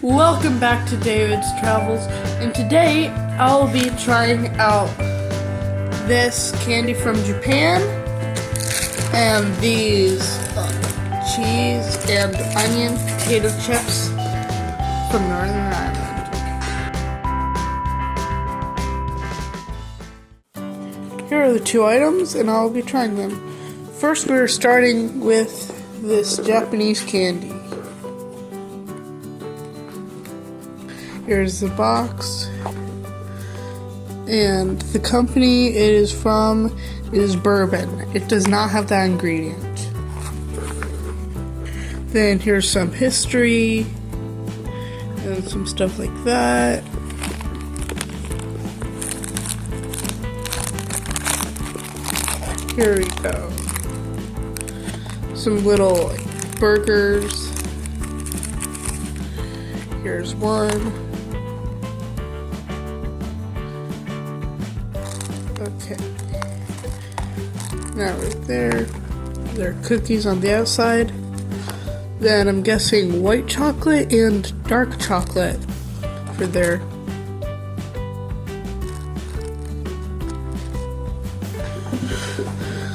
Welcome back to David's Travels, and today I'll be trying out this candy from Japan and these cheese and onion potato chips from Northern Ireland. Here are the two items, and I'll be trying them. First, we're starting with this Japanese candy. Here's the box, and the company it is from is bourbon. It does not have that ingredient. Then here's some history and some stuff like that. Here we go. Some little burgers. Here's one. Okay. Now right there are cookies on the outside. Then I'm guessing white chocolate and dark chocolate for there.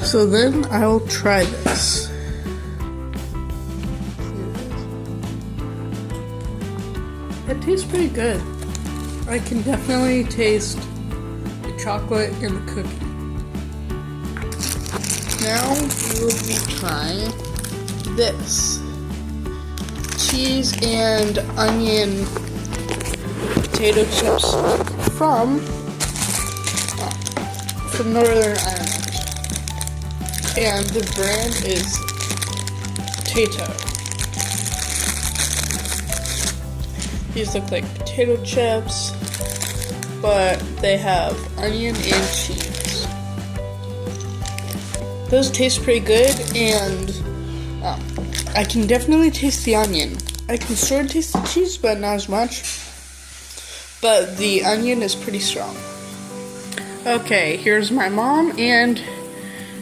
So then I'll try this. It tastes pretty good. I can definitely taste the chocolate and the cookie. Now we'll be trying this cheese and onion potato chips from Northern Ireland, and the brand is Tayto. These look like potato chips, but they have onion and cheese. Those taste pretty good, and I can definitely taste the onion. I can sort of taste the cheese, but not as much. But the onion is pretty strong. Okay, here's my mom, and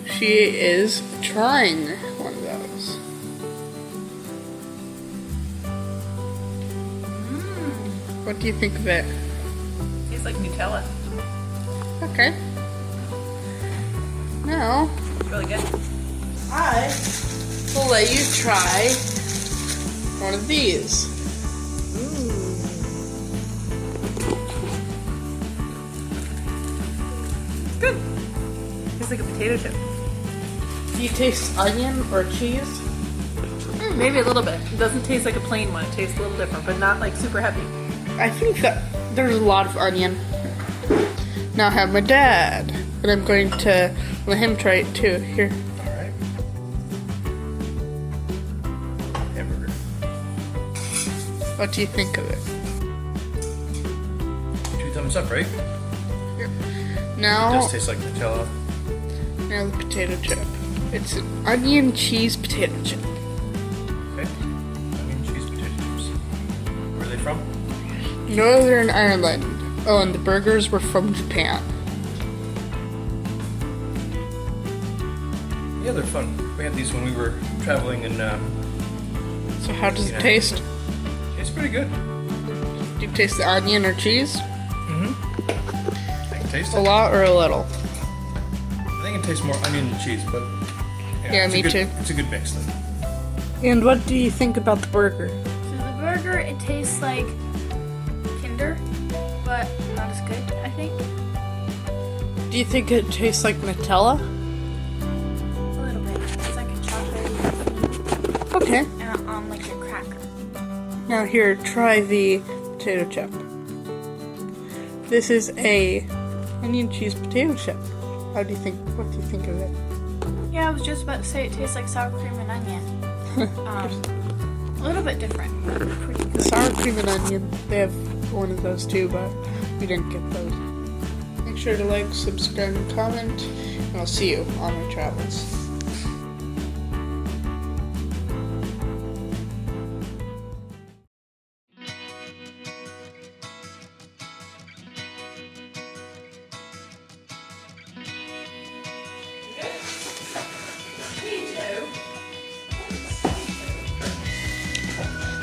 she is trying one of those. What do you think of it? Tastes like Nutella. Okay. Now, It's really good. I will let you try one of these. Good. Tastes like a potato chip. Do you taste onion or cheese? Maybe a little bit. It doesn't taste like a plain one. It tastes a little different, but not like super heavy. I think that there's a lot of onion. Now I have my dad, and I'm going to let him try it too. Here. Alright. Hamburger. What do you think of it? 2 thumbs up, right? It Now, does taste like Nutella. now the potato chip. It's an onion cheese potato chip. Okay. Onion cheese potato chips. Where are they from? Northern Ireland. Oh, and the burgers were from Japan. Yeah, they're fun. We had these when we were traveling in. So how does it Yeah. taste? Tastes pretty good. Do you taste the onion or cheese? I can taste A it. lot or a little? I think it tastes more onion than cheese, but Yeah, it's me a good, too. It's a good mix then. And what do you think about the burger? So the burger, it tastes like Kinder, but not as good, I think. Do you think it tastes like Nutella? A little bit. It's like a chocolate Okay. and on like a cracker. Now here, try the potato chip. This is a onion cheese potato chip. What do you think of it? Yeah, I was just about to say it tastes like sour cream and onion. A little bit different. Pretty The good. sour cream and onion, they have one of those too, but we didn't get those. Make sure to like, subscribe, and comment, and I'll see you on my travels.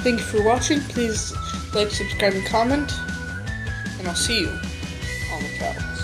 Thank you for watching. Please like, subscribe, and comment. And I'll see you on the travels.